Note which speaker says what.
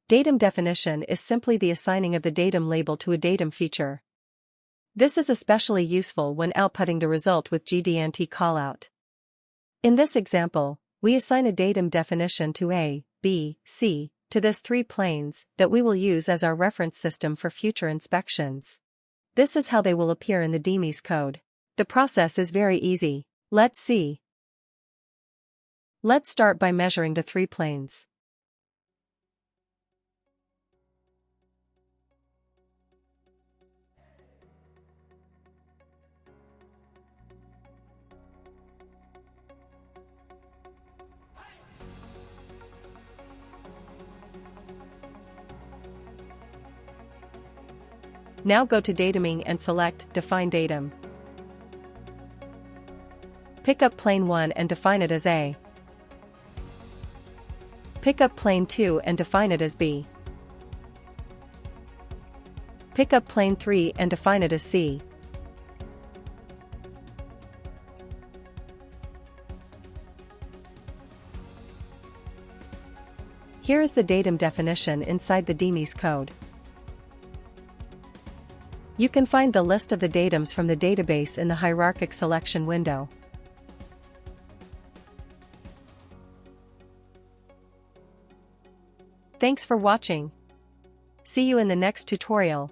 Speaker 1: Datum definition is simply the assigning of the datum label to a datum feature. This is especially useful when outputting the result with GD&T callout. In this example, we assign a datum definition to A, B, C, to this 3 planes that we will use as our reference system for future inspections. This is how they will appear in the TouchDMIS code. The process is very easy. Let's see. Let's start by measuring the 3 planes. Now go to Datuming and select Define Datum. Pick up plane 1 and define it as A. Pick up plane 2 and define it as B. Pick up plane 3 and define it as C. Here is the datum definition inside the TouchDMIS code. You can find the list of the datums from the database in the hierarchic selection window. Thanks for watching. See you in the next tutorial.